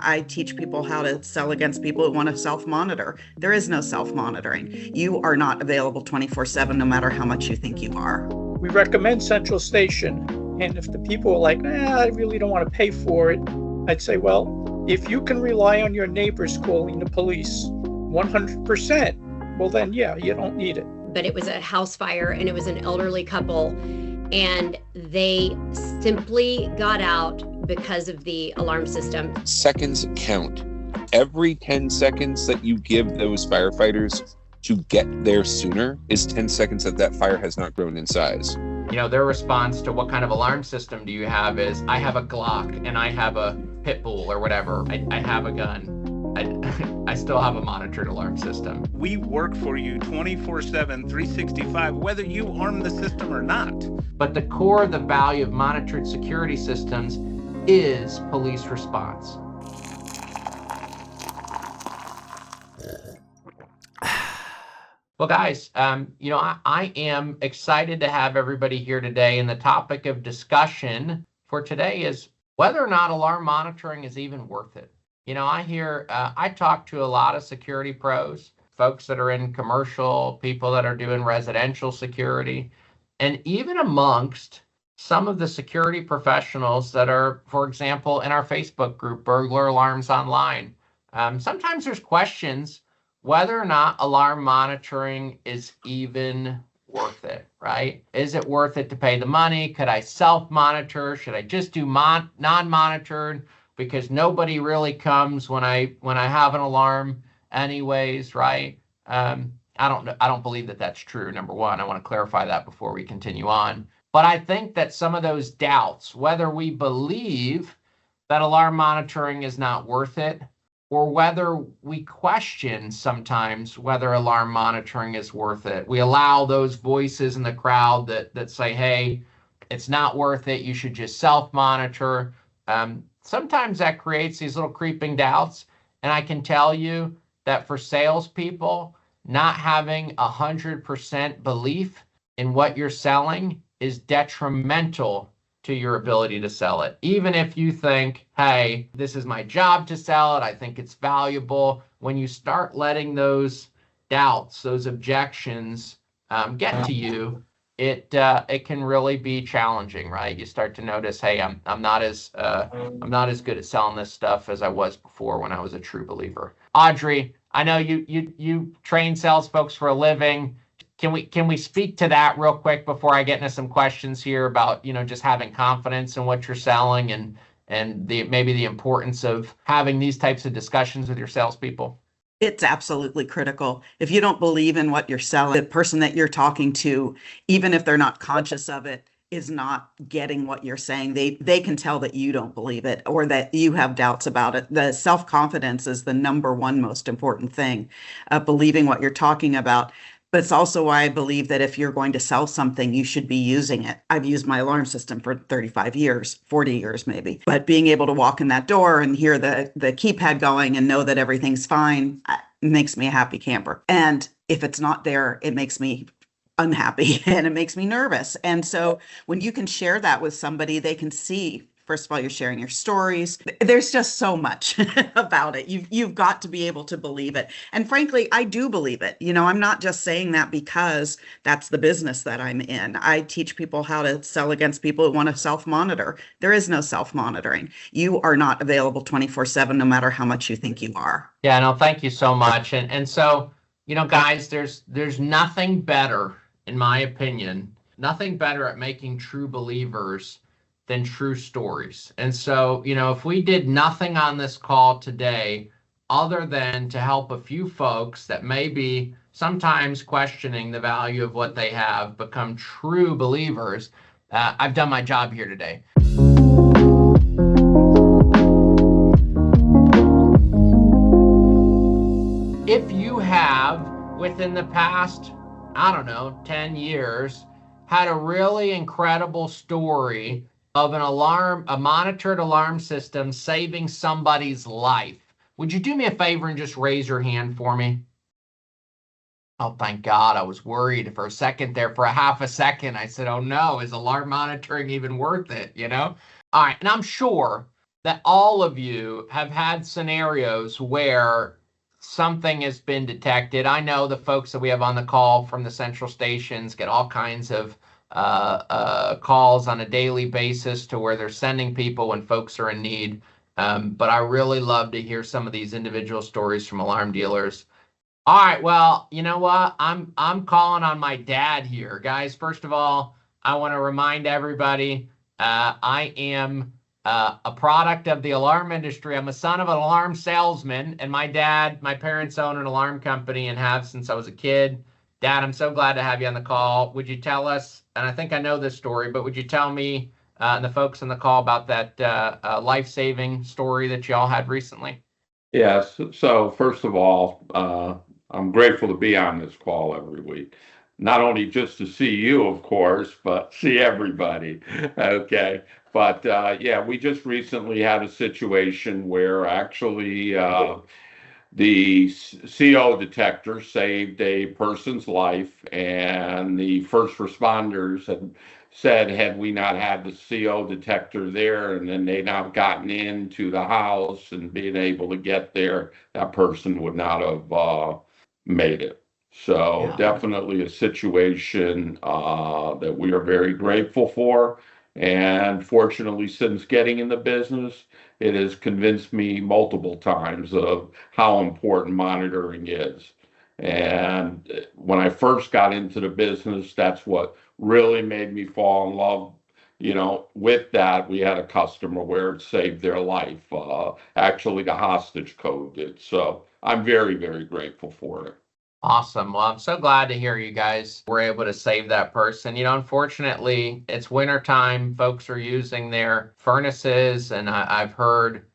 I teach people how to sell against people who want to self-monitor. There is no self-monitoring. You are not available 24/7, no matter how much you think you are. We recommend Central Station. And if the people are like, I really don't want to pay for it, I'd say, well, if you can rely on your neighbors calling the police 100%, well, then, yeah, you don't need it. But it was a house fire and it was an elderly couple, and they simply got out because of the alarm system. Seconds count. Every 10 seconds that you give those firefighters to get there sooner is 10 seconds that fire has not grown in size. You know, their response to what kind of alarm system do you have is, I have a Glock and I have a pit bull or whatever. I have a gun. I still have a monitored alarm system. We work for you 24/7, 365, whether you arm the system or not. But the core, the value of monitored security systems is police response. Well, guys, I am excited to have everybody here today. And the topic of discussion for today is whether or not alarm monitoring is even worth it. You know, I talk to a lot of security pros, folks that are in commercial, people that are doing residential security, and even amongst some of the security professionals that are, for example, in our Facebook group, Burglar Alarms Online. Sometimes there's questions whether or not alarm monitoring is even worth it, right? Is it worth it to pay the money? Could I self-monitor? Should I just do non-monitored? Because nobody really comes when I have an alarm anyways, right? I don't believe that that's true. Number one, I want to clarify that before we continue on. But I think that some of those doubts, whether we believe that alarm monitoring is not worth it, or whether we question sometimes whether alarm monitoring is worth it. We allow those voices in the crowd that say, hey, it's not worth it. You should just self-monitor. Sometimes that creates these little creeping doubts. And I can tell you that for salespeople, not having 100% belief in what you're selling is detrimental to your ability to sell it. Even if you think, hey, this is my job to sell it, I think it's valuable. When you start letting those doubts, those objections get to you, it can really be challenging, right? You start to notice, hey, I'm not as good at selling this stuff as I was before when I was a true believer. Audrey, I know you train sales folks for a living. Can we speak to that real quick before I get into some questions here about, just having confidence in what you're selling and maybe the importance of having these types of discussions with your salespeople? It's absolutely critical. If you don't believe in what you're selling, the person that you're talking to, even if they're not conscious of it, is not getting what you're saying. They can tell that you don't believe it or that you have doubts about it. The self-confidence is the number one most important thing, believing what you're talking about. But it's also why I believe that if you're going to sell something, you should be using it. I've used my alarm system for 35 years, 40 years maybe. But being able to walk in that door and hear the keypad going and know that everything's fine makes me a happy camper. And if it's not there, it makes me unhappy and it makes me nervous. And so when you can share that with somebody, they can see, first of all, you're sharing your stories. There's just so much about it. You've got to be able to believe it. And frankly, I do believe it. I'm not just saying that because that's the business that I'm in. I teach people how to sell against people who want to self-monitor. There is no self-monitoring. You are not available 24/7, no matter how much you think you are. Yeah, no, thank you so much. And so, guys, there's nothing better, in my opinion, nothing better at making true believers than true stories. And so, if we did nothing on this call today other than to help a few folks that may be sometimes questioning the value of what they have become true believers, I've done my job here today. If you have, within the past, 10 years, had a really incredible story of a monitored alarm system saving somebody's life, would you do me a favor and just raise your hand for me? Oh, thank God. I was worried for a second there. For a half a second, I said, oh no, is alarm monitoring even worth it? All right. And I'm sure that all of you have had scenarios where something has been detected. I know the folks that we have on the call from the central stations get all kinds of calls on a daily basis to where they're sending people when folks are in need. But I really love to hear some of these individual stories from alarm dealers. All right, well, you know what? I'm calling on my dad here, guys. First of all, I want to remind everybody, I am a product of the alarm industry. I'm a son of an alarm salesman, and my parents own an alarm company and have since I was a kid. Dad, I'm so glad to have you on the call. Would you tell us, and I think I know this story, but would you tell me and the folks on the call about that life-saving story that y'all had recently? Yes. So first of all, I'm grateful to be on this call every week. Not only just to see you, of course, but see everybody. Okay. But yeah, we just recently had a situation where actually the CO detector saved a person's life, and the first responders had said, had we not had the CO detector there, and then they not gotten into the house and being able to get there, that person would not have made it. So Yeah. definitely a situation that we are very grateful for. And fortunately, since getting in the business, it has convinced me multiple times of how important monitoring is. And when I first got into the business, that's what really made me fall in love. With that, we had a customer where it saved their life. Actually, the hostage code did. So I'm very, very grateful for it. Awesome. Well, I'm so glad to hear you guys were able to save that person. Unfortunately, it's wintertime. Folks are using their furnaces, and I've heard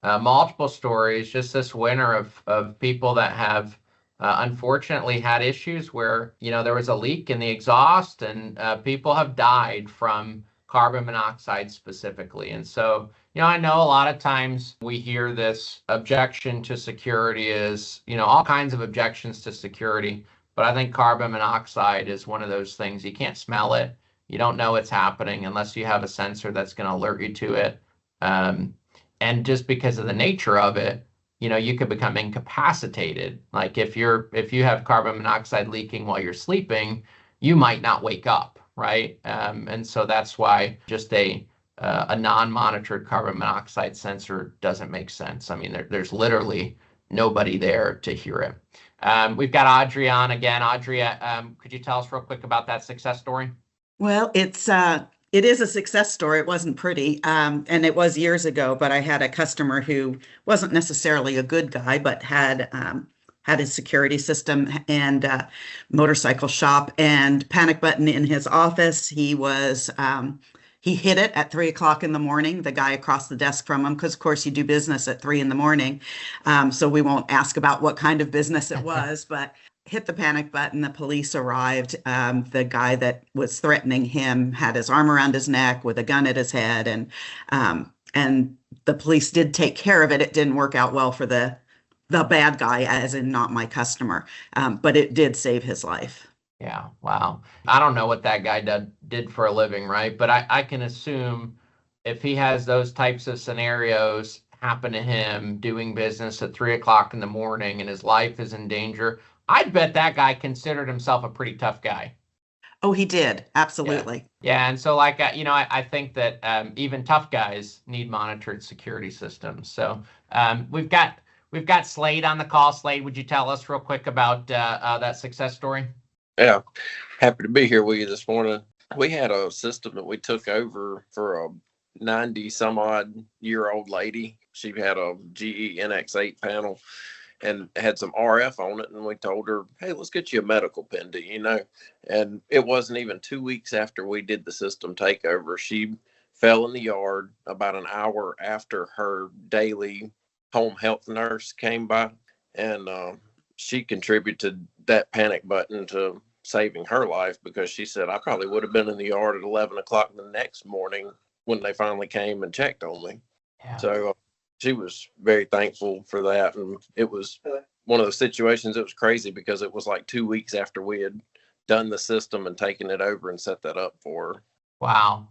multiple stories just this winter of people that have unfortunately had issues where, there was a leak in the exhaust, and people have died from carbon monoxide specifically. And so, I know a lot of times we hear this objection to security is, all kinds of objections to security, but I think carbon monoxide is one of those things. You can't smell it. You don't know it's happening unless you have a sensor that's going to alert you to it. And just because of the nature of it, you could become incapacitated. Like if you have carbon monoxide leaking while you're sleeping, you might not wake up, right? And so that's why just a non-monitored carbon monoxide sensor doesn't make sense. I mean, there's literally nobody there to hear it. We've got Audrey on again. Audrey, could you tell us real quick about that success story? Well, it is a success story. It wasn't pretty, and it was years ago, but I had a customer who wasn't necessarily a good guy, but had his security system and motorcycle shop and panic button in his office. He hit it at 3 o'clock in the morning, the guy across the desk from him, because of course you do business at 3 in the morning. So we won't ask about what kind of business it was, but hit the panic button. The police arrived. The guy that was threatening him had his arm around his neck with a gun at his head. And the police did take care of it. It didn't work out well for the bad guy, as in not my customer, but it did save his life. Yeah, wow. I don't know what that guy did for a living, right? But I can assume if he has those types of scenarios happen to him doing business at 3 o'clock in the morning and his life is in danger, I'd bet that guy considered himself a pretty tough guy. Oh, he did. Absolutely. Yeah. And so I think that even tough guys need monitored security systems. So we've got Slade on the call. Slade, would you tell us real quick about that success story? Yeah, happy to be here with you this morning. We had a system that we took over for a 90-some-odd-year-old lady. She had a GE NX8 panel and had some RF on it, and we told her, hey, let's get you a medical pendant, And it wasn't even 2 weeks after we did the system takeover. She fell in the yard about an hour after her daily home health nurse came by, and she contributed that panic button to saving her life, because she said, I probably would have been in the yard at 11 o'clock the next morning when they finally came and checked on me. Yeah. So she was very thankful for that. And it was one of those situations that was crazy, because it was like 2 weeks after we had done the system and taken it over and set that up for her. Wow.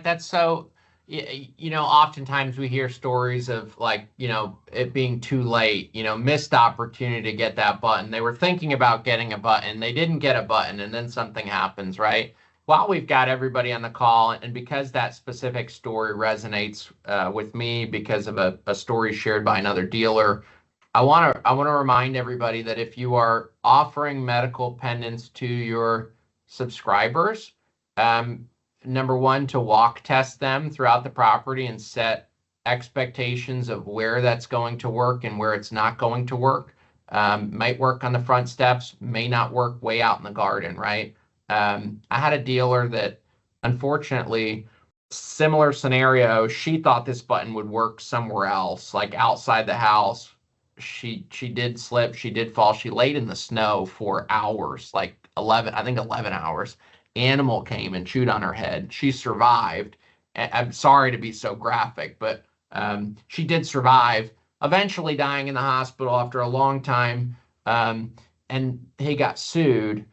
That's so, oftentimes we hear stories of like, it being too late, missed opportunity to get that button. They were thinking about getting a button. They didn't get a button, and then something happens, right? While we've got everybody on the call, and because that specific story resonates with me because of a story shared by another dealer, I want to remind everybody that if you are offering medical pendants to your subscribers, number one, to walk test them throughout the property and set expectations of where that's going to work and where it's not going to work. Might work on the front steps, may not work way out in the garden, right? I had a dealer that, unfortunately, similar scenario, she thought this button would work somewhere else, like outside the house. She did slip, she did fall, she laid in the snow for hours, like 11 hours. Animal came and chewed on her head. She survived. I'm sorry to be so graphic, but she did survive, eventually dying in the hospital after a long time. And he got sued.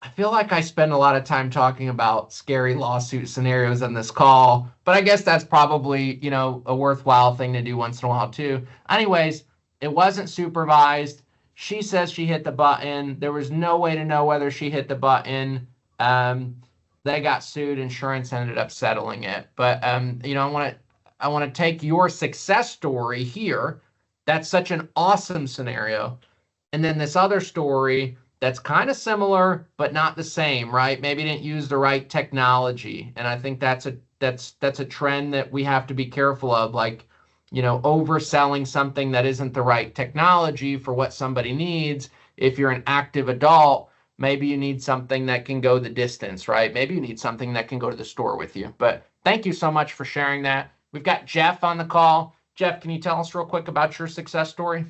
I feel like I spend a lot of time talking about scary lawsuit scenarios on this call, but I guess that's probably, a worthwhile thing to do once in a while too. Anyways, it wasn't supervised. She says she hit the button. There was no way to know whether she hit the button. They got sued. Insurance ended up settling it. But I want to take your success story here. That's such an awesome scenario. And then this other story that's kind of similar but not the same, right? Maybe didn't use the right technology. And I think that's a trend that we have to be careful of, like, overselling something that isn't the right technology for what somebody needs. If you're an active adult, maybe you need something that can go the distance, right? Maybe you need something that can go to the store with you. But thank you so much for sharing that. We've got Jeff on the call. Jeff, can you tell us real quick about your success story?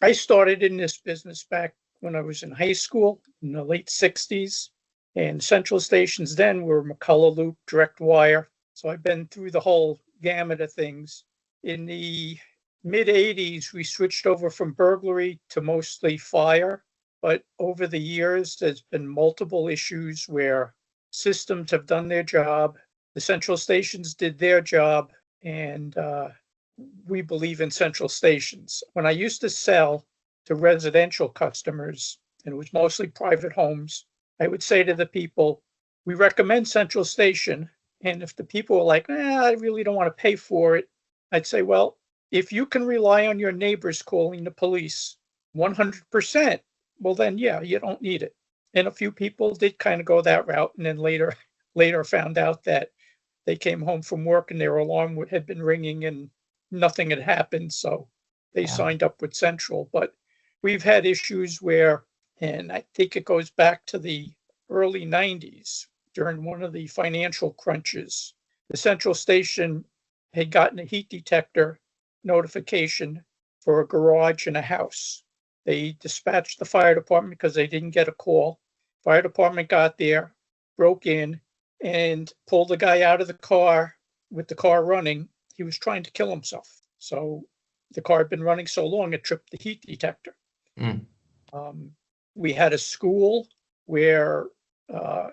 I started in this business back when I was in high school in the late 60s. And central stations then were McCullough Loop, direct wire. So I've been through the whole gamut of things. In the mid 80s, we switched over from burglary to mostly fire. But over the years, there's been multiple issues where systems have done their job, the central stations did their job, and we believe in central stations. When I used to sell to residential customers, and it was mostly private homes, I would say to the people, we recommend central station. And if the people were like, I really don't want to pay for it, I'd say, well, if you can rely on your neighbors calling the police 100%, well, then, yeah, you don't need it. And a few people did kind of go that route. And then later found out that they came home from work and their alarm had been ringing and nothing had happened. So they signed up with Central. But we've had issues where, and I think it goes back to the early 90s, during one of the financial crunches, the central station had gotten a heat detector notification for a garage in a house. They dispatched the fire department because they didn't get a call. Fire department got there, broke in, and pulled the guy out of the car with the car running. He was trying to kill himself. So the car had been running so long, it tripped the heat detector. We had a school where a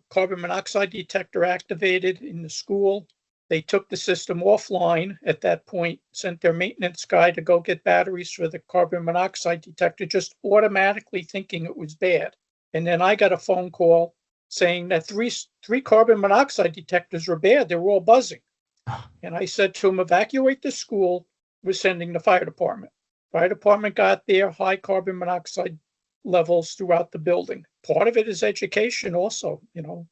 carbon monoxide detector activated in the school. They took the system offline at that point, sent their maintenance guy to go get batteries for the carbon monoxide detector, just automatically thinking it was bad. And then I got a phone call saying that three carbon monoxide detectors were bad. They were all buzzing. And I said to him, evacuate the school. We're sending the fire department. Fire department got there, high carbon monoxide levels throughout the building. Part of it is education also.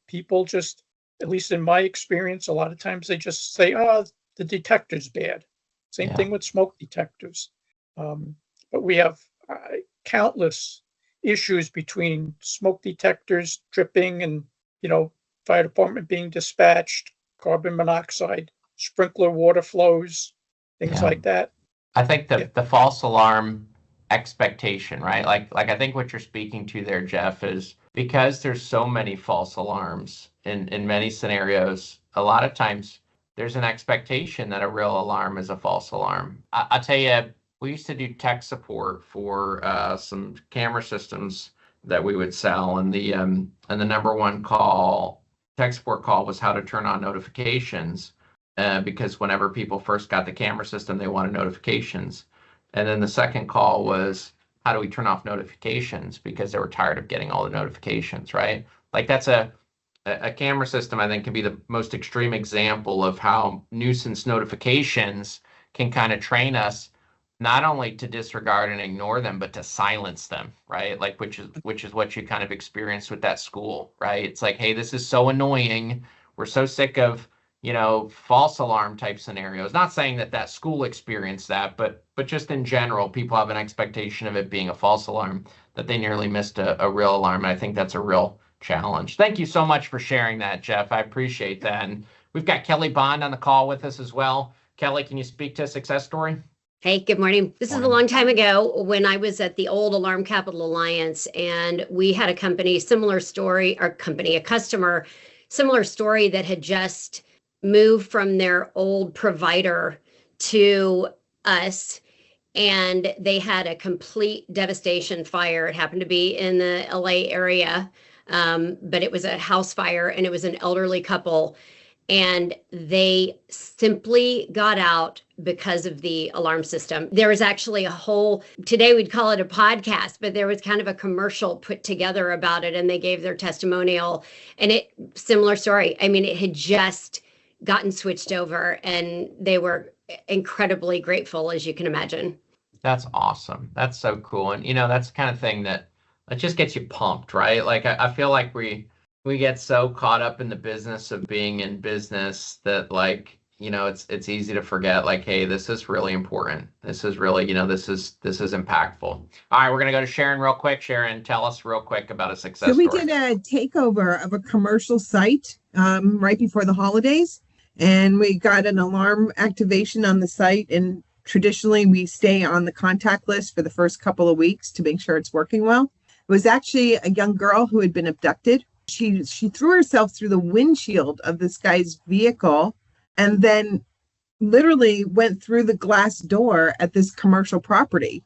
People just, at least in my experience, a lot of times they just say, the detector's bad. Same thing with smoke detectors. But we have countless issues between smoke detectors tripping and, fire department being dispatched, carbon monoxide, sprinkler water flows, things like that. I think the false alarm expectation, right? Like I think what you're speaking to there, Jeff, is because there's so many false alarms in many scenarios, a lot of times there's an expectation that a real alarm is a false alarm. I'll tell you, we used to do tech support for some camera systems that we would sell, and the number one tech support call was how to turn on notifications. because whenever people first got the camera system, they wanted notifications. And then the second call was, how do we turn off notifications? Because they were tired of getting all the notifications, right? Like that's a camera system, I think, can be the most extreme example of how nuisance notifications can kind of train us not only to disregard and ignore them, but to silence them, right? Like, which is what you kind of experienced with that school, right? It's like, hey, this is so annoying. We're so sick of, false alarm type scenarios. Not saying that school experienced that, but just in general, people have an expectation of it being a false alarm, that they nearly missed a real alarm. And I think that's a real challenge. Thank you so much for sharing that, Jeff. I appreciate that. And we've got Kelly Bond on the call with us as well. Kelly, can you speak to a success story? Hey, good morning. This is a long time ago when I was at the old Alarm Capital Alliance, and we had a customer, similar story that had just moved from their old provider to us, and they had a complete devastation fire. It happened to be in the LA area, but it was a house fire, and it was an elderly couple. And they simply got out because of the alarm system. There was actually today we'd call it a podcast, but there was kind of a commercial put together about it, and they gave their testimonial, and similar story. I mean, it had just gotten switched over, and they were incredibly grateful, as you can imagine. That's awesome. That's so cool. And, that's the kind of thing that just gets you pumped, right? Like, I feel like we get so caught up in the business of being in business that, like, it's easy to forget, like, hey, this is really important. This is really, this is impactful. All right, we're going to go to Sharon real quick. Sharon, tell us real quick about a success story. So we did a takeover of a commercial site right before the holidays, and we got an alarm activation on the site. And traditionally, we stay on the contact list for the first couple of weeks to make sure it's working well. It was actually a young girl who had been abducted. She threw herself through the windshield of this guy's vehicle and then literally went through the glass door at this commercial property.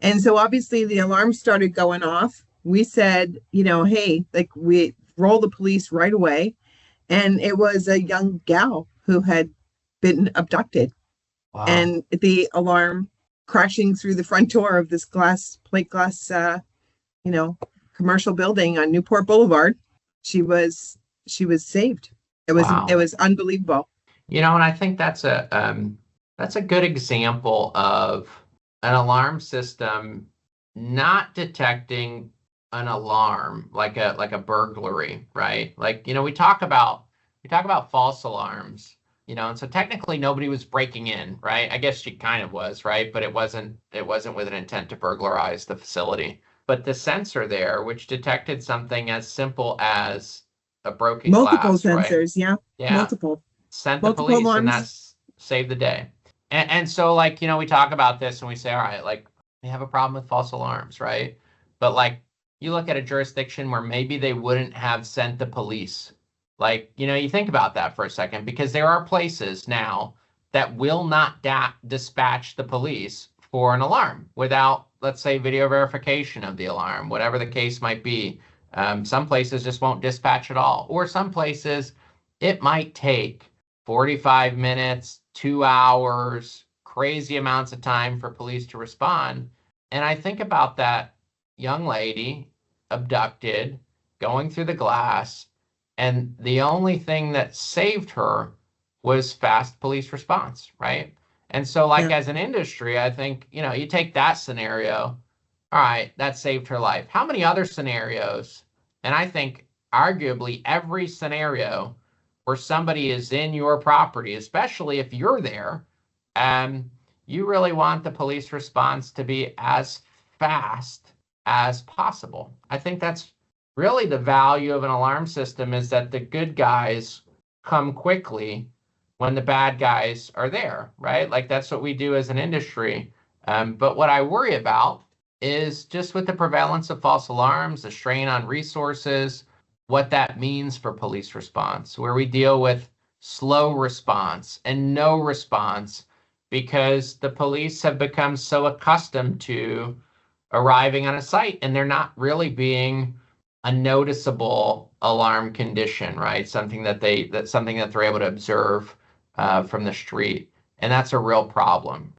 And so obviously the alarm started going off. We said, hey, like, we roll the police right away. And it was a young gal who had been abducted. Wow. And the alarm crashing through the front door of this plate glass, commercial building on Newport Boulevard. She was saved. It was unbelievable. And I think that's a good example of an alarm system not detecting an alarm like a burglary, right? Like, we talk about false alarms, and so technically nobody was breaking in, right? I guess she kind of was, right? But it wasn't with an intent to burglarize the facility. But the sensor there, which detected something as simple as a broken multiple glass, sensors, right? Yeah, multiple. Sent the police, alarms. And that's saved the day. And so, like, we talk about this and we say, all right, like, we have a problem with false alarms, right? But, like, you look at a jurisdiction where maybe they wouldn't have sent the police. Like, you think about that for a second, because there are places now that will not dispatch the police for an alarm without, let's say, video verification of the alarm, whatever the case might be. Some places just won't dispatch at all. Or some places it might take 45 minutes, 2 hours, crazy amounts of time for police to respond. And I think about that young lady abducted, going through the glass, and the only thing that saved her was fast police response, right? And so, like, as an industry, I think, you take that scenario, all right, that saved her life. How many other scenarios, and I think arguably every scenario where somebody is in your property, especially if you're there, you really want the police response to be as fast as possible. I think that's really the value of an alarm system, is that the good guys come quickly when the bad guys are there, right? Like, that's what we do as an industry. But what I worry about is just with the prevalence of false alarms, the strain on resources, what that means for police response, where we deal with slow response and no response because the police have become so accustomed to arriving on a site and they're not really being a noticeable alarm condition, right? Something that they're able to observe from the street. And that's a real problem.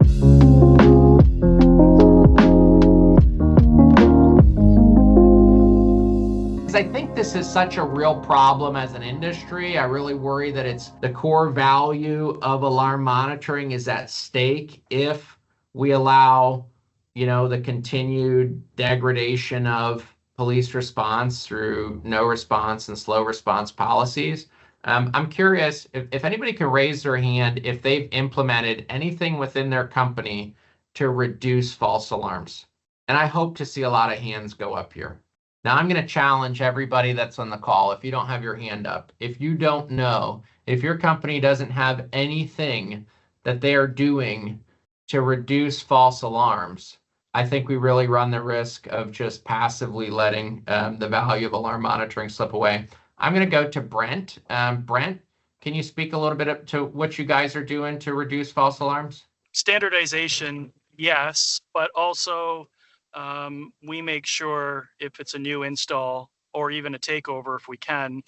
I think this is such a real problem as an industry. I really worry that it's the core value of alarm monitoring is at stake if we allow, the continued degradation of police response through no response and slow response policies. I'm curious if anybody can raise their hand if they've implemented anything within their company to reduce false alarms. And I hope to see a lot of hands go up here. Now, I'm going to challenge everybody that's on the call. If you don't have your hand up, if you don't know, if your company doesn't have anything that they are doing to reduce false alarms, I think we really run the risk of just passively letting the value of alarm monitoring slip away. I'm going to go to Brent. Brent, can you speak a little bit to what you guys are doing to reduce false alarms? Standardization, yes, but also we make sure if it's a new install or even a takeover, if we can,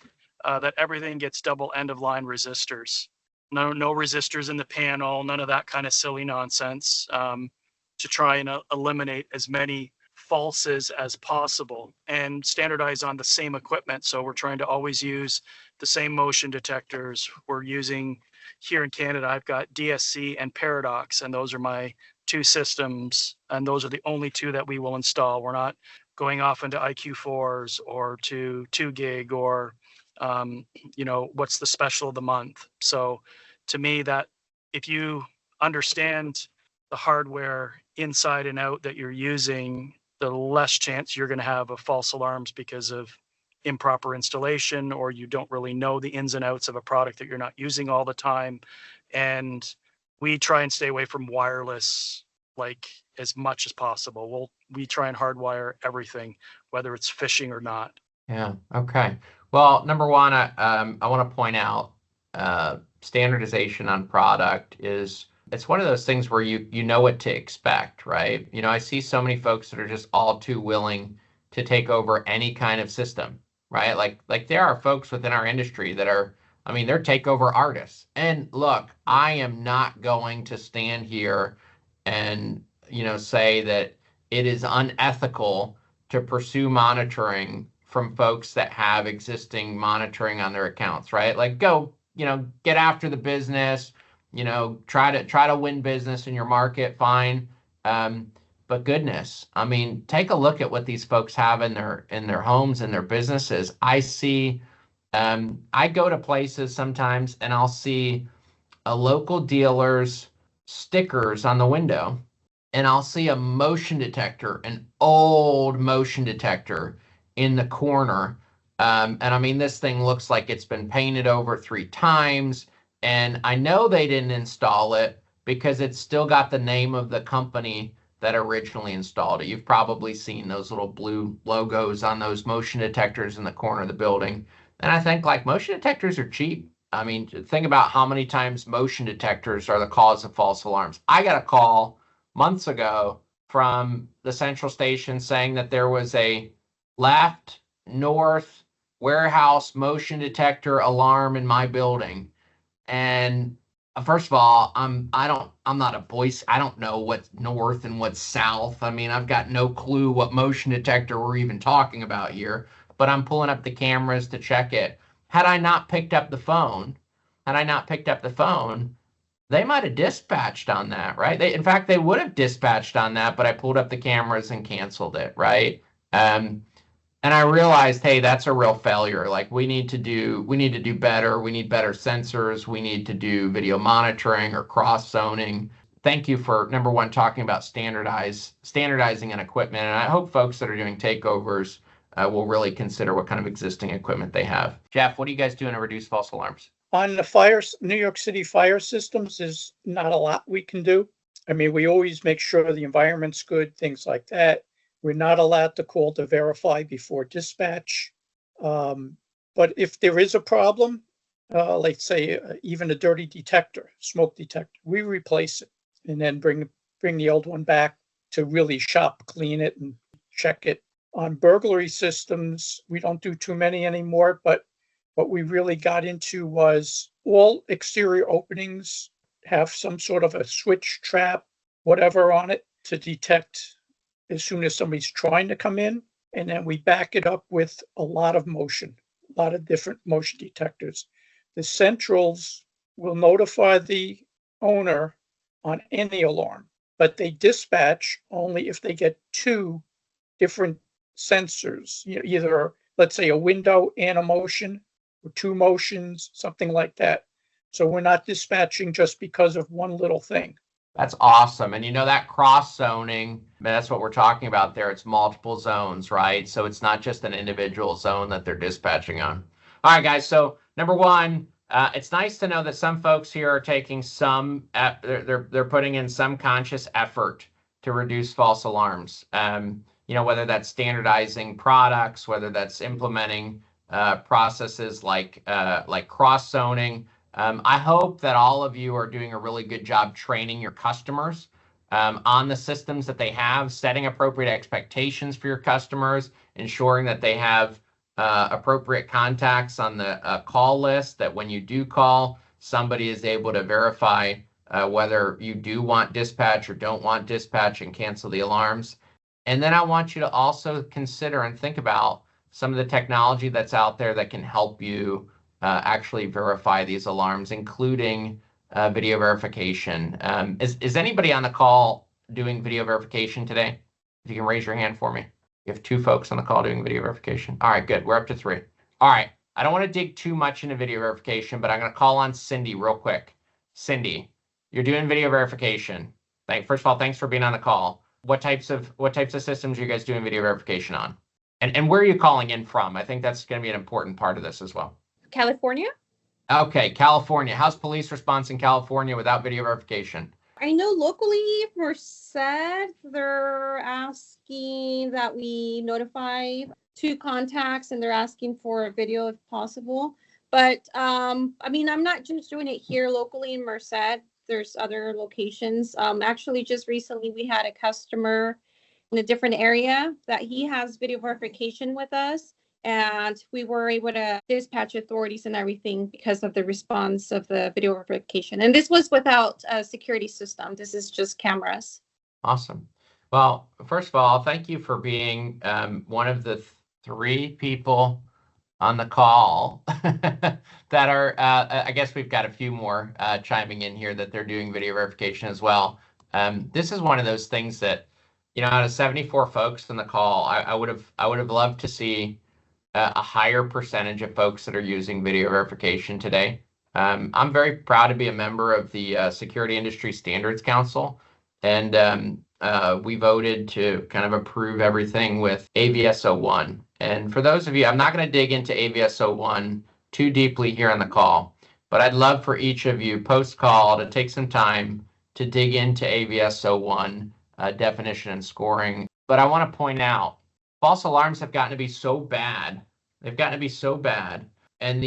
that everything gets double end of line resistors. No resistors in the panel, none of that kind of silly nonsense, to try and eliminate as many falses as possible and standardize on the same equipment. So we're trying to always use the same motion detectors. We're using here in Canada, I've got DSC and Paradox, and those are my two systems, and those are the only two that we will install. We're not going off into IQ4s or to 2 gig or what's the special of the month. So to me, that if you understand the hardware inside and out that you're using, the less chance you're going to have of false alarms because of improper installation, or you don't really know the ins and outs of a product that you're not using all the time. And we try and stay away from wireless like as much as possible. We try and hardwire everything, whether it's phishing or not. Yeah. Okay. Well, number one, I want to point out standardization on product it's one of those things where you know what to expect, right? I see so many folks that are just all too willing to take over any kind of system, right? Like there are folks within our industry that are, they're takeover artists. And look, I am not going to stand here and, say that it is unethical to pursue monitoring from folks that have existing monitoring on their accounts, right? Like go, get after the business, try to win business in your market, fine. But goodness, take a look at what these folks have in their homes and their businesses. I see, I go to places sometimes and I'll see a local dealer's stickers on the window, and I'll see a motion detector, an old motion detector in the corner. And this thing looks like it's been painted over 3 times. And I know they didn't install it because it's still got the name of the company that originally installed it. You've probably seen those little blue logos on those motion detectors in the corner of the building. And I think motion detectors are cheap. Think about how many times motion detectors are the cause of false alarms. I got a call months ago from the central station saying that there was a left north warehouse motion detector alarm in my building. And first of all, I'm not a voice. I don't know what's north and what's south. I've got no clue what motion detector we're even talking about here, but I'm pulling up the cameras to check it. Had I not picked up the phone, they might have dispatched on that, right? In fact, they would have dispatched on that, but I pulled up the cameras and canceled it, right? And I realized, hey, that's a real failure. We need to do better. We need better sensors. We need to do video monitoring or cross zoning. Thank you for, number one, talking about standardizing an equipment. And I hope folks that are doing takeovers will really consider what kind of existing equipment they have. Jeff, what are you guys doing to reduce false alarms? On the New York City fire systems, there's not a lot we can do. We always make sure the environment's good, things like that. We're not allowed to call to verify before dispatch. But if there is a problem, like say even a dirty detector, smoke detector, we replace it and then bring the old one back to really shop clean it and check it. On burglary systems, we don't do too many anymore, but What we really got into was all exterior openings have some sort of a switch, trap, whatever on it to detect as soon as somebody's trying to come in. And then we back it up with a lot of motion, a lot of different motion detectors. The centrals will notify the owner on any alarm, but they dispatch only if they get two different sensors, either, let's say, a window and a motion, or two motions, something like that. So we're not dispatching just because of one little thing. That's awesome. And that cross zoning, that's what we're talking about there. It's multiple zones, right? So it's not just an individual zone that they're dispatching on. All right, guys. So number one, it's nice to know that some folks here are taking they're putting in some conscious effort to reduce false alarms. Whether that's standardizing products, whether that's implementing processes like cross zoning. I hope that all of you are doing a really good job training your customers on the systems that they have, setting appropriate expectations for your customers, ensuring that they have appropriate contacts on the call list, that when you do call, somebody is able to verify whether you do want dispatch or don't want dispatch and cancel the alarms. And then I want you to also consider and think about some of the technology that's out there that can help you actually verify these alarms, including video verification. Is anybody on the call doing video verification today? If you can raise your hand for me. You have 2 folks on the call doing video verification. All right, good. We're up to 3. All right. I don't want to dig too much into video verification, but I'm going to call on Cindy real quick. Cindy, you're doing video verification. First of all, thanks for being on the call. What types of systems are you guys doing video verification on? And where are you calling in from? I think that's going to be an important part of this as well. California. Okay, California. How's police response in California without video verification? I know locally, Merced, they're asking that we notify 2 contacts, and they're asking for a video if possible. But I'm not just doing it here locally in Merced. There's other locations. Actually, just recently we had a customer in a different area that he has video verification with us, and we were able to dispatch authorities and everything because of the response of the video verification. And this was without a security system. This is just cameras. Awesome. Well, first of all, thank you for being one of the 3 people on the call that are, I guess we've got a few more chiming in here that they're doing video verification as well. This is one of those things that, out of 74 folks on the call, I would have loved to see a higher percentage of folks that are using video verification today. I'm very proud to be a member of the Security Industry Standards Council, and we voted to kind of approve everything with AVS-01. And for those of you, I'm not going to dig into AVS-01 too deeply here on the call, but I'd love for each of you post-call to take some time to dig into AVS-01 definition and scoring. But I want to point out, false alarms have gotten to be so bad. They've gotten to be so bad, and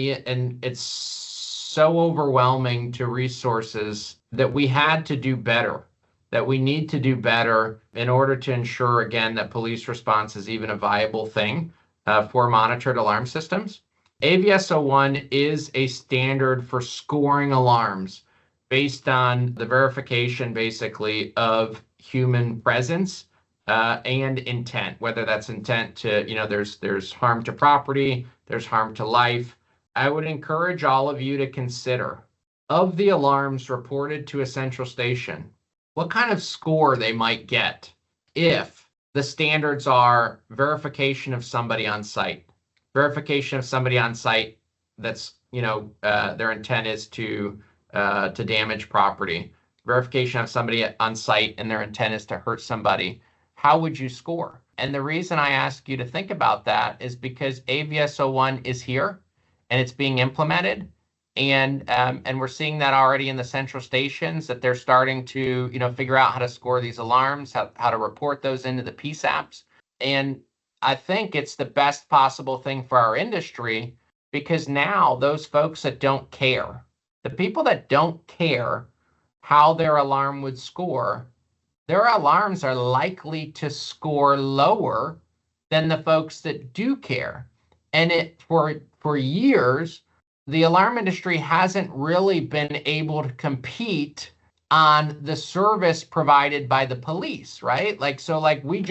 it's so overwhelming to resources that we had to do better, that we need to do better in order to ensure, again, that police response is even a viable thing for monitored alarm systems. AVS-01 is a standard for scoring alarms based on the verification, basically, of human presence and intent, whether that's intent to, there's harm to property, there's harm to life. I would encourage all of you to consider, of the alarms reported to a central station, what kind of score they might get if the standards are verification of somebody on site, that's, their intent is to damage property, verification of somebody on site and their intent is to hurt somebody. How would you score? And the reason I ask you to think about that is because AVS-01 is here and it's being implemented. And we're seeing that already in the central stations, that they're starting to, figure out how to score these alarms, how to report those into the PSAPs. And I think it's the best possible thing for our industry, because now those folks that don't care, the people that don't care how their alarm would score, their alarms are likely to score lower than the folks that do care. And for for years, the alarm industry hasn't really been able to compete on the service provided by the police, right? Like, so like we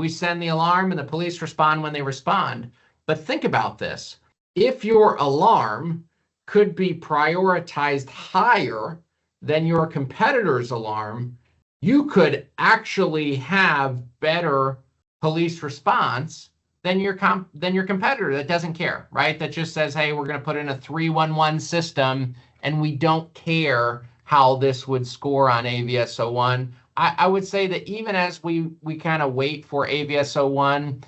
send the alarm and the police respond when they respond. But think about this. If your alarm could be prioritized higher than your competitor's alarm, you could actually have better police response than your competitor that doesn't care, right? That just says, hey, we're going to put in a 311 system and we don't care how this would score on AVS-01. I would say that even as we kind of wait for AVS-01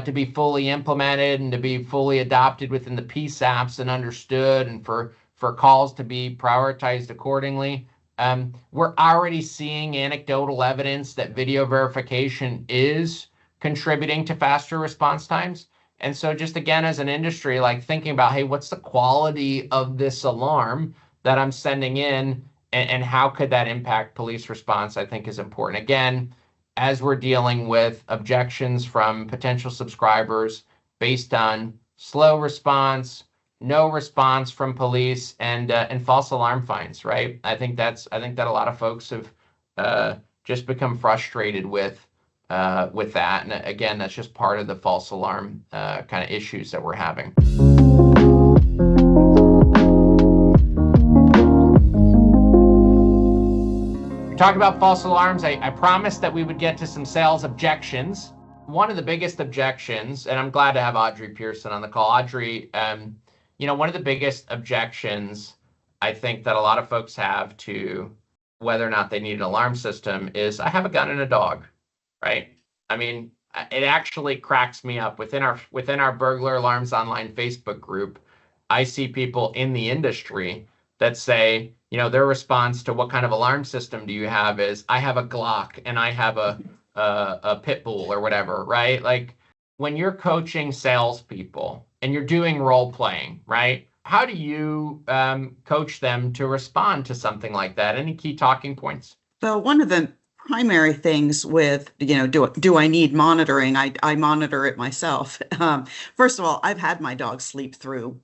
to be fully implemented and to be fully adopted within the PSAPs and understood, and for calls to be prioritized accordingly, we're already seeing anecdotal evidence that video verification is contributing to faster response times. And so just again, as an industry, like thinking about, hey, what's the quality of this alarm that I'm sending in, and how could that impact police response, I think is important. Again, as we're dealing with objections from potential subscribers based on slow response, no response from police, and false alarm fines, right? I think that a lot of folks have just become frustrated with that. And again, that's just part of the false alarm kind of issues that we're having. Talk about false alarms. I promised that we would get to some sales objections. One of the biggest objections, and I'm glad to have Audrey Pearson on the call. Audrey, one of the biggest objections I think that a lot of folks have to whether or not they need an alarm system is, I have a gun and a dog, right? I mean, it actually cracks me up. Within our Burglar Alarms Online Facebook group, I see people in the industry that say, their response to what kind of alarm system do you have is, I have a Glock and I have a pit bull or whatever, right? Like when you're coaching salespeople and you're doing role playing, right? How do you coach them to respond to something like that? Any key talking points? So one of the primary things with, do I need monitoring? I monitor it myself. First of all, I've had my dog sleep through,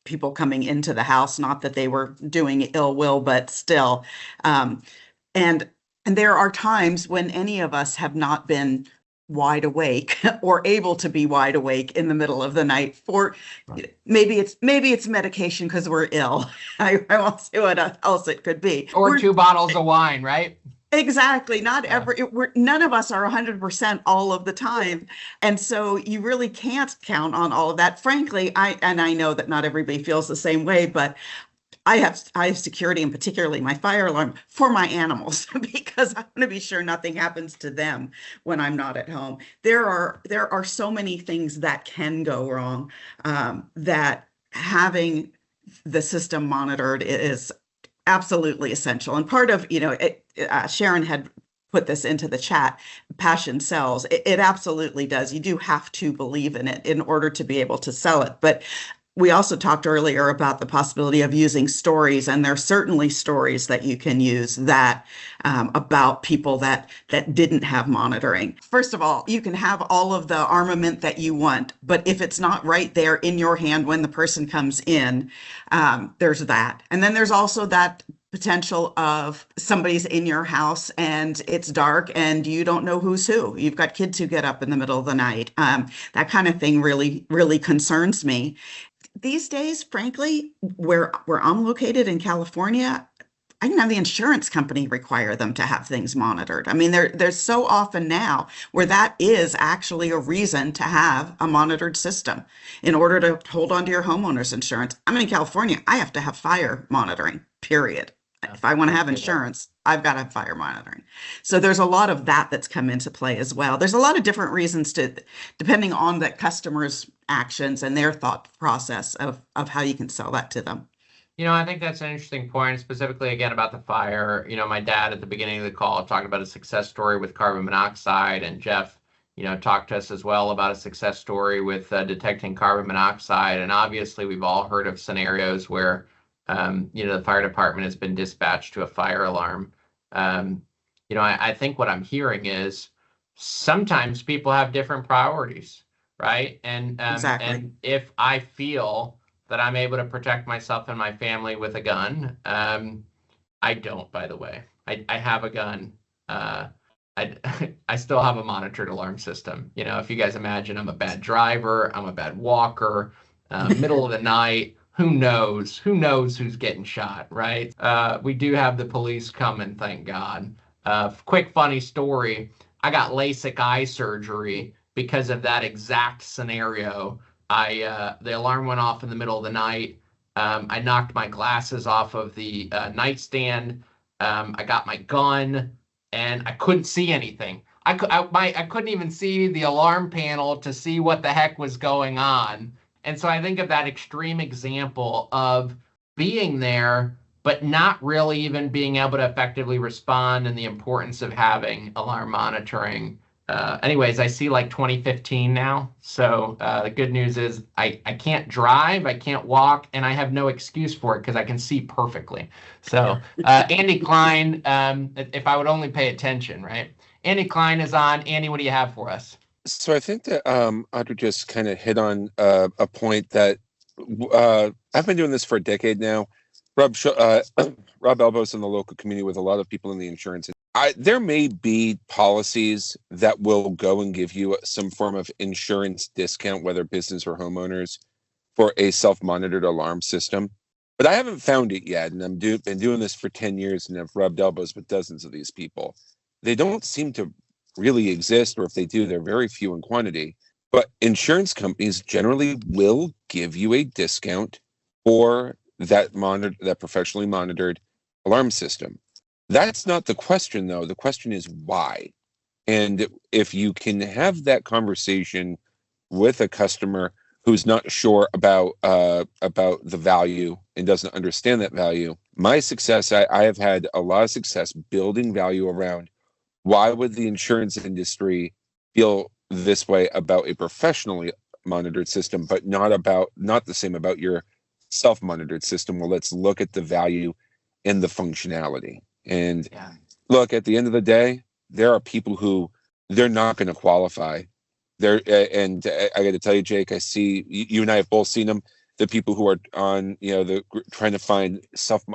people coming into the house, not that they were doing ill will, but still. And there are times when any of us have not been wide awake or able to be wide awake in the middle of the night for maybe it's medication because we're ill. I won't say what else it could be. Or 2 bottles of wine, right? Exactly. None of us are 100% all of the time. And so you really can't count on all of that. Frankly, I know that not everybody feels the same way, but I have security, and particularly my fire alarm, for my animals because I want to be sure nothing happens to them when I'm not at home. There are so many things that can go wrong, that having the system monitored is absolutely essential. And part of, Sharon had put this into the chat, passion sells. It absolutely does. You do have to believe in it in order to be able to sell it. But we also talked earlier about the possibility of using stories, and there are certainly stories that you can use that about people that didn't have monitoring. First of all, you can have all of the armament that you want, but if it's not right there in your hand when the person comes in, there's that. And then there's also that potential of somebody's in your house and it's dark and you don't know who's who. You've got kids who get up in the middle of the night. That kind of thing really, really concerns me. These days, frankly, where I'm located in California, I can have the insurance company require them to have things monitored. I mean, there's so often now where that is actually a reason to have a monitored system in order to hold on to your homeowner's insurance. I'm in California, I have to have fire monitoring, period. If I want to have insurance, I've got to have fire monitoring. So there's a lot of that that's come into play as well. There's a lot of different reasons depending on the customer's actions and their thought process of how you can sell that to them. I think that's an interesting point, specifically again about the fire. My dad at the beginning of the call talked about a success story with carbon monoxide, and Jeff, talked to us as well about a success story with detecting carbon monoxide. And obviously we've all heard of scenarios where the fire department has been dispatched to a fire alarm. I think what I'm hearing is sometimes people have different priorities. right? Exactly. And if I feel that I'm able to protect myself and my family with a gun, I don't, by the way. I have a gun. I I still have a monitored alarm system. You know, if you guys imagine, I'm a bad driver, I'm a bad walker, middle of the night. Who knows? Who knows who's getting shot, right? We do have the police coming, thank God. Quick funny story. I got LASIK eye surgery because of that exact scenario. The alarm went off in the middle of the night. I knocked my glasses off of the nightstand. I got my gun, and I couldn't see anything. I couldn't even see the alarm panel to see what the heck was going on. And so I think of that extreme example of being there, but not really even being able to effectively respond, and the importance of having alarm monitoring. Anyways, I see like 2015 now. So the good news is I can't drive, I can't walk, and I have no excuse for it because I can see perfectly. So Andy Klein, if I would only pay attention, right? Andy Klein is on. Andy, what do you have for us? So I think that Audrey just kind of hit on a point that I've been doing this for a decade now. Rob Elbows in the local community with a lot of people in the insurance. There may be policies that will go and give you some form of insurance discount, whether business or homeowners, for a self-monitored alarm system. But I haven't found it yet, and I've been doing this for 10 years and I've rubbed elbows with dozens of these people. They don't seem to really exist, or if they do, they're very few in quantity. But insurance companies generally will give you a discount for that professionally monitored alarm system. That's not the question, though. The question is why. And if you can have that conversation with a customer who's not sure about the value and doesn't understand that value, my success, I have had a lot of success building value around why would the insurance industry feel this way about a professionally monitored system, but not the same about your self-monitored system. Well, let's look at the value and the functionality. And look, at the end of the day, there are people who they're not going to qualify. And I got to tell you, Jake, I see you and I have both seen them. The people who are on, trying to find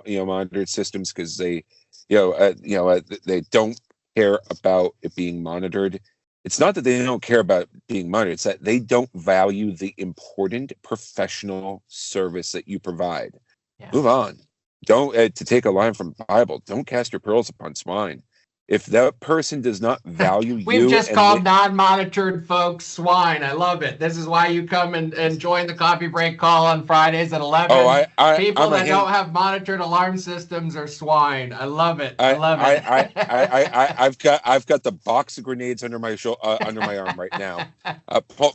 monitored systems because they don't care about it being monitored. It's not that they don't care about being monitored. It's that they don't value the important professional service that you provide. Yeah. Move on. Don't, to take a line from the Bible, don't cast your pearls upon swine. If that person does not value you, we've just called non-monitored folks swine. I love it. This is why you come and join the coffee break call on Fridays at 11. People that don't have monitored alarm systems are swine. I love it. I love it. I've got the box of grenades under my under my arm right now,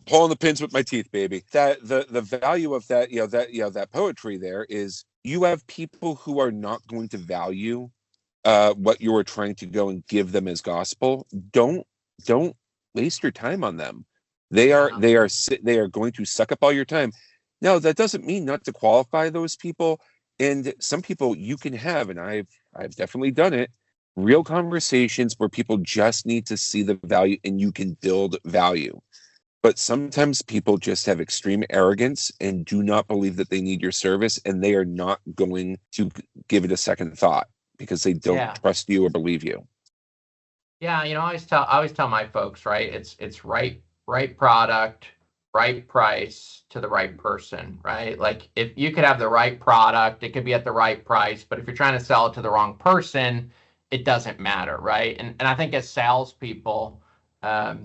pulling the pins with my teeth, baby. That the value of that, that poetry there is, you have people who are not going to value what you are trying to go and give them as gospel. Don't waste your time on them. They are going to suck up all your time. Now, that doesn't mean not to qualify those people. And some people you can have, and I've definitely done it, real conversations where people just need to see the value and you can build value. But sometimes people just have extreme arrogance and do not believe that they need your service, and they are not going to give it a second thought because they don't trust you or believe you. Yeah, I always tell my folks, right? It's right product, right price to the right person, right? Like, if you could have the right product, it could be at the right price, but if you're trying to sell it to the wrong person, it doesn't matter, right? And I think as salespeople, a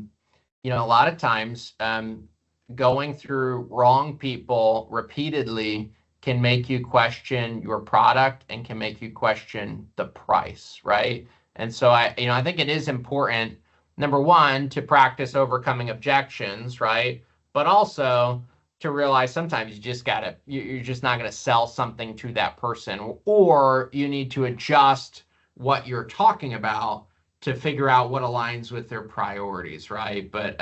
lot of times going through wrong people repeatedly can make you question your product and can make you question the price, right? And so I think it is important, number one, to practice overcoming objections, right? But also to realize sometimes you're just not going to sell something to that person, or you need to adjust what you're talking about to figure out what aligns with their priorities, right? But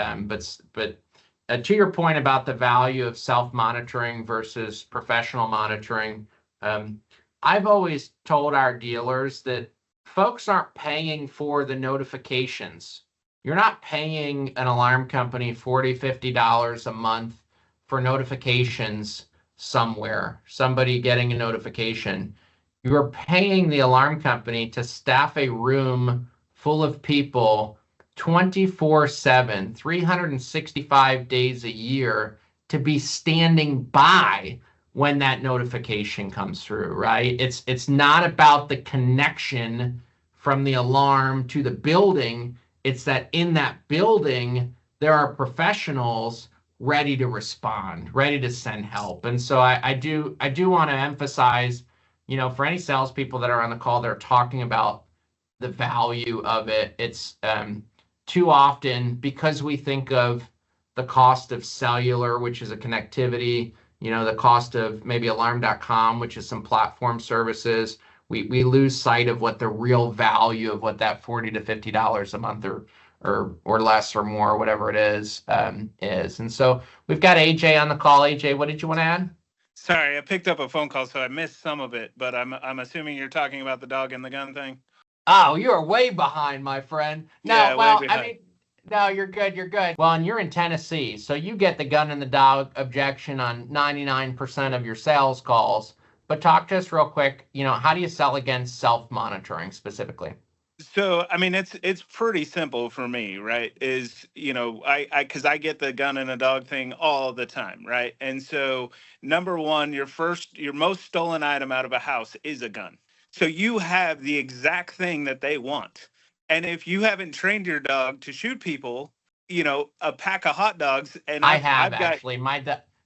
to your point about the value of self-monitoring versus professional monitoring, I've always told our dealers that folks aren't paying for the notifications You're not paying an alarm company $40, $50 a month for notifications somewhere, somebody getting a notification. You're paying the alarm company to staff a room full of people 24/7, 365 days a year to be standing by when that notification comes through, right? It's not about the connection from the alarm to the building. It's that in that building, there are professionals ready to respond, ready to send help. And so I do want to emphasize, for any salespeople that are on the call, they're talking about the value of it. It's too often, because we think of the cost of cellular, which is a connectivity, the cost of maybe alarm.com, which is some platform services, we lose sight of what the real value of what that $40 to $50 a month or less or more, whatever it is. And so we've got AJ on the call. AJ, what did you want to add? Sorry, I picked up a phone call, so I missed some of it, but I'm assuming you're talking about the dog and the gun thing. Oh, you're way behind, my friend. No, Yeah, well, way I behind. mean, no, you're good. You're good. Well, and you're in Tennessee, so you get the gun and the dog objection on 99% of your sales calls. But talk to us real quick. How do you sell against self-monitoring specifically? So, I mean, it's pretty simple for me, right? Because I get the gun and a dog thing all the time, right? And so, number one, your most stolen item out of a house is a gun. So you have the exact thing that they want. And if you haven't trained your dog to shoot people, a pack of hot dogs, and I have I've got actually.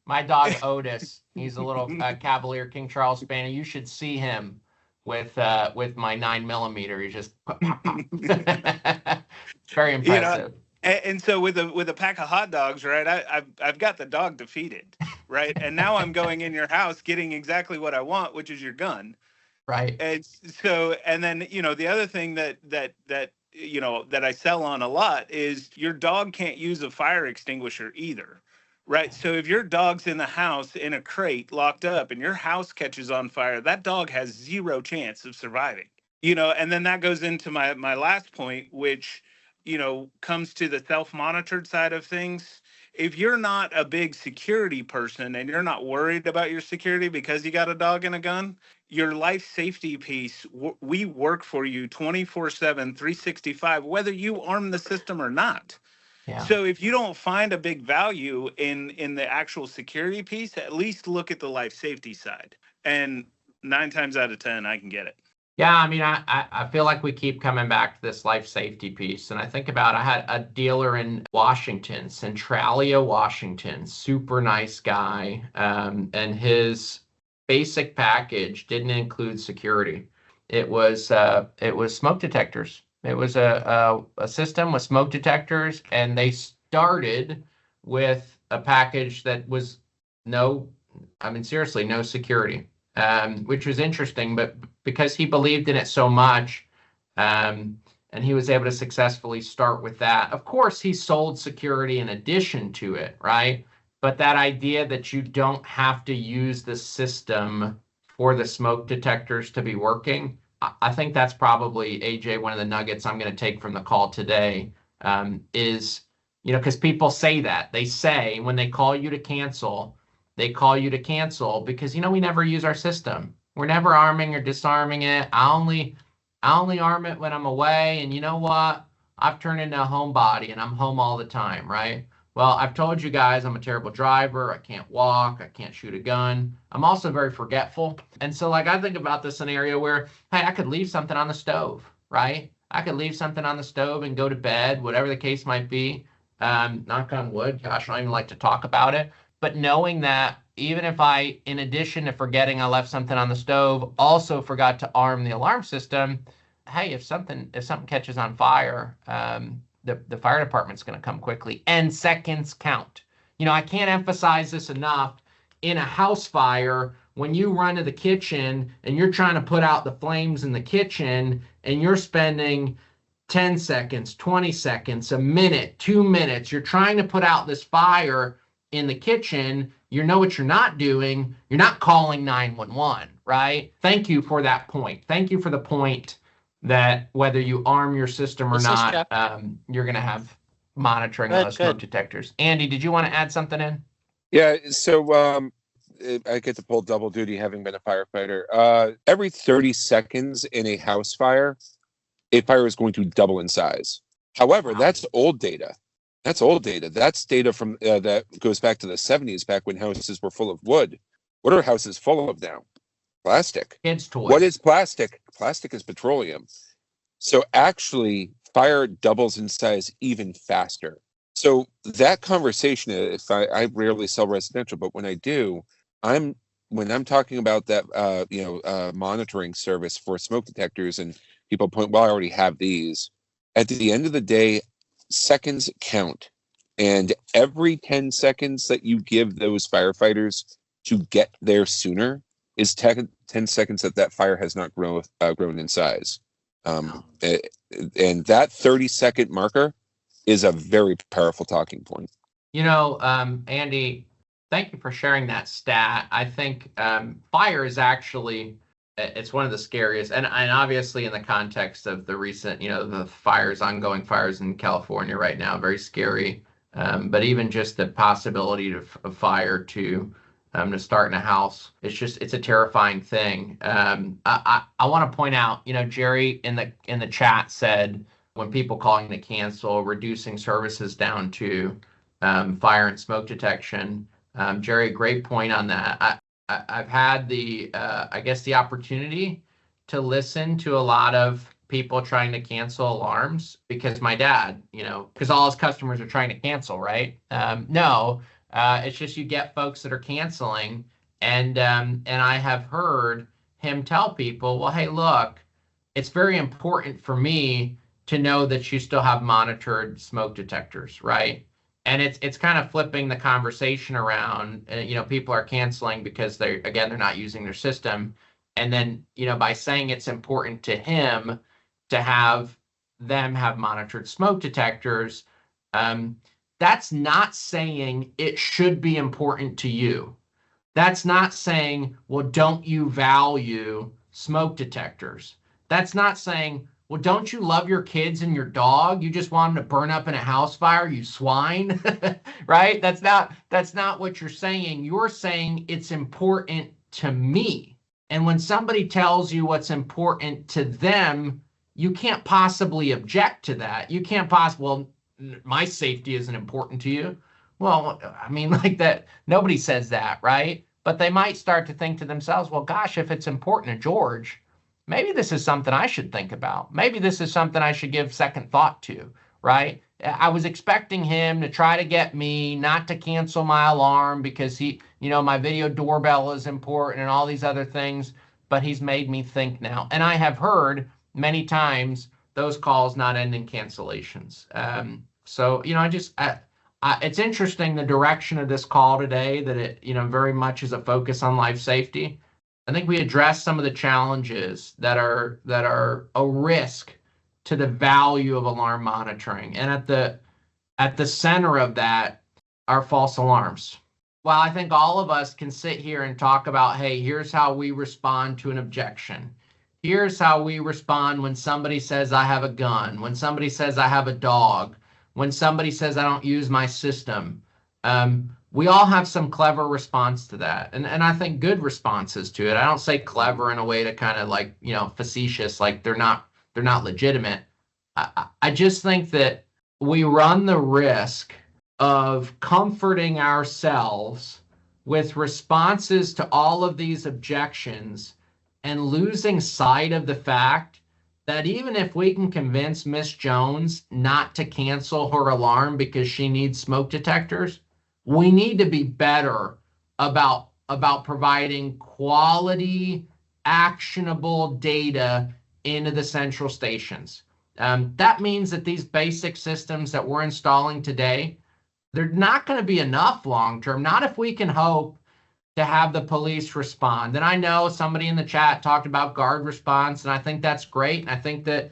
My dog Otis, he's a little Cavalier King Charles Spaniel. You should see him with my 9mm. He's just very impressive. And so with a pack of hot dogs, right? I've got the dog defeated, right? And now I'm going in your house, getting exactly what I want, which is your gun. Right. And so, and then, the other thing that I sell on a lot is your dog can't use a fire extinguisher either. Right. So if your dog's in the house in a crate locked up and your house catches on fire, that dog has zero chance of surviving. And then that goes into my last point, which, comes to the self-monitored side of things. If you're not a big security person and you're not worried about your security because you got a dog and a gun, your life safety piece, we work for you 24/7, 365, whether you arm the system or not. Yeah. So if you don't find a big value in the actual security piece, at least look at the life safety side. And 9 times out of 10, I can get it. Yeah, I mean, I feel like we keep coming back to this life safety piece. And I think about, I had a dealer in Washington, Centralia, Washington, super nice guy. And his basic package didn't include security. It was smoke detectors. It was a system with smoke detectors, and they started with a package that was seriously, no security, which was interesting, but because he believed in it so much, and he was able to successfully start with that. Of course, he sold security in addition to it, right? But that idea that you don't have to use the system for the smoke detectors to be working, I think that's probably, AJ, one of the nuggets I'm going to take from the call today, is, because people say that. They say when they call you to cancel, they call you to cancel because, we never use our system. We're never arming or disarming it. I only arm it when I'm away. And you know what? I've turned into a homebody and I'm home all the time, right? Well, I've told you guys I'm a terrible driver. I can't walk. I can't shoot a gun. I'm also very forgetful. And so, I think about the scenario where, hey, I could leave something on the stove, right? I could leave something on the stove and go to bed, whatever the case might be. Knock on wood. Gosh, I don't even like to talk about it. But knowing that even if I, in addition to forgetting I left something on the stove, also forgot to arm the alarm system, hey, if something catches on fire, the fire department's going to come quickly, and seconds count. I can't emphasize this enough. In a house fire, when you run to the kitchen and you're trying to put out the flames in the kitchen and you're spending 10 seconds, 20 seconds, a minute, 2 minutes, you're trying to put out this fire in the kitchen, what you're not doing, you're not calling 911, right? Thank you for that point. Thank you for the point that whether you arm your system or This is not, Jeff. you're going to have monitoring Good, on those smoke good. detectors. Andy, did you want to add something in? Yeah, so I get to pull double duty having been a firefighter. Every 30 seconds in a house fire, a fire is going to double in size. However, Wow. that's old data. That's old data. That's data from that goes back to the 70s, back when houses were full of wood. What are houses full of now? Plastic. Kids' toys. What is plastic? Plastic is petroleum. So actually, fire doubles in size even faster. So that conversation, if I rarely sell residential, but when I do, when I'm talking about that, monitoring service for smoke detectors, and people point, well, I already have these. At the end of the day, seconds count, and every 10 seconds that you give those firefighters to get there sooner is 10 seconds that fire has not grown in size. And that 30-second marker is a very powerful talking point. Andy, thank you for sharing that stat. I think fire is actually, it's one of the scariest, and obviously in the context of the recent, the ongoing fires in California right now, very scary. But even just the possibility of fire to start in a house, it's a terrifying thing. I want to point out, Jerry in the chat said, when people calling to cancel, reducing services down to fire and smoke detection. Jerry, great point on that. I've had the opportunity to listen to a lot of people trying to cancel alarms because my dad, because all his customers are trying to cancel, right? No, it's just you get folks that are canceling, and I have heard him tell people, well, hey, look, it's very important for me to know that you still have monitored smoke detectors, right? And it's kind of flipping the conversation around. People are canceling because they're not using their system. And then, by saying it's important to him to have them have monitored smoke detectors, that's not saying it should be important to you. That's not saying, well, don't you value smoke detectors? That's not saying, well, don't you love your kids and your dog? You just want them to burn up in a house fire, you swine, right? That's not what you're saying. You're saying it's important to me. And when somebody tells you what's important to them, you can't possibly object to that. You can't well, my safety isn't important to you. Well, I mean, like that, nobody says that, right? But they might start to think to themselves, well, gosh, if it's important to George, maybe this is something I should think about. Maybe this is something I should give second thought to, right? I was expecting him to try to get me not to cancel my alarm because my video doorbell is important and all these other things, but he's made me think now. And I have heard many times those calls not end in cancellations. So, it's interesting the direction of this call today, that it, very much is a focus on life safety. I think we addressed some of the challenges that are a risk to the value of alarm monitoring. And at the center of that are false alarms. Well, I think all of us can sit here and talk about, hey, here's how we respond to an objection. Here's how we respond when somebody says I have a gun, when somebody says I have a dog, when somebody says I don't use my system. We all have some clever response to that. And I think good responses to it. I don't say clever in a way to kind of like, facetious, like they're not legitimate. I just think that we run the risk of comforting ourselves with responses to all of these objections and losing sight of the fact that even if we can convince Miss Jones not to cancel her alarm because she needs smoke detectors, we need to be better about providing quality, actionable data into the central stations. That means that these basic systems that we're installing today, they're not going to be enough long-term, not if we can hope to have the police respond. And I know somebody in the chat talked about guard response, and I think that's great. And I think that,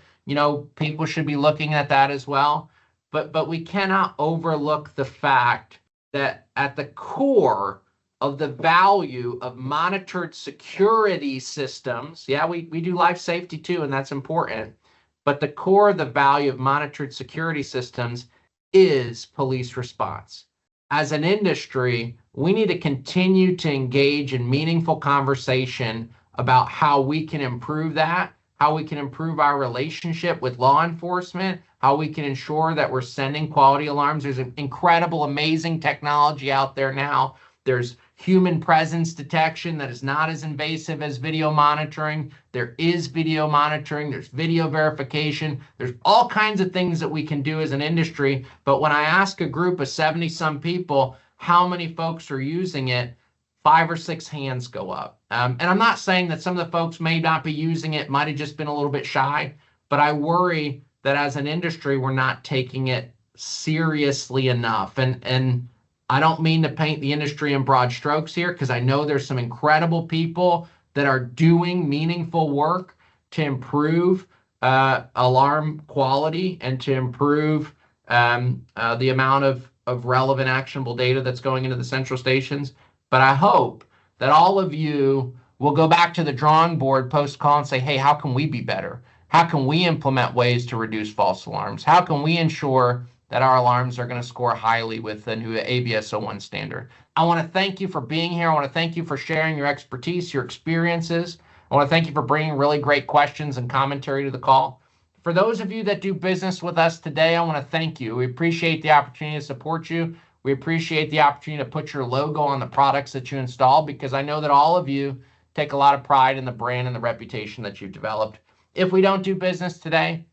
people should be looking at that as well. But we cannot overlook the fact that at the core of the value of monitored security systems, yeah, we do life safety too, and that's important. But the core of the value of monitored security systems is police response. As an industry, we need to continue to engage in meaningful conversation about how we can improve that, how we can improve our relationship with law enforcement, how we can ensure that we're sending quality alarms. There's an incredible, amazing technology out there now. There's human presence detection that is not as invasive as video monitoring. There is video monitoring. There's video verification. There's all kinds of things that we can do as an industry. But when I ask a group of 70-some people how many folks are using it, 5 or 6 hands go up. And I'm not saying that some of the folks may not be using it, might have just been a little bit shy, but I worry that as an industry, we're not taking it seriously enough. And I don't mean to paint the industry in broad strokes here, because I know there's some incredible people that are doing meaningful work to improve alarm quality and to improve the amount of relevant actionable data that's going into the central stations. But I hope that all of you will go back to the drawing board post-call and say, hey, how can we be better? How can we implement ways to reduce false alarms? How can we ensure that our alarms are going to score highly with the new ABS-01 standard? I want to thank you for being here. I want to thank you for sharing your expertise, your experiences. I want to thank you for bringing really great questions and commentary to the call. For those of you that do business with us today, I want to thank you. We appreciate the opportunity to support you. We appreciate the opportunity to put your logo on the products that you install, because I know that all of you take a lot of pride in the brand and the reputation that you've developed. If we don't do business today,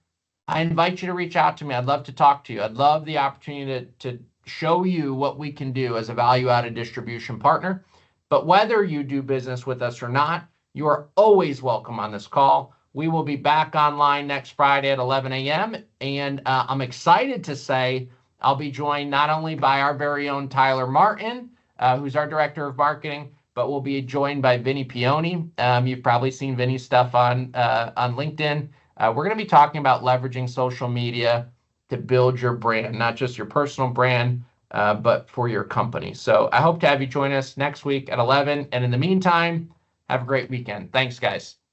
I invite you to reach out to me. I'd love to talk to you. I'd love the opportunity to show you what we can do as a value-added distribution partner. But whether you do business with us or not, you are always welcome on this call. We will be back online next Friday at 11 a.m. And I'm excited to say I'll be joined not only by our very own Tyler Martin, who's our director of marketing, but we'll be joined by Vinny Pioni. You've probably seen Vinny's stuff on LinkedIn. We're going to be talking about leveraging social media to build your brand, not just your personal brand, but for your company. So I hope to have you join us next week at 11. And in the meantime, have a great weekend. Thanks, guys.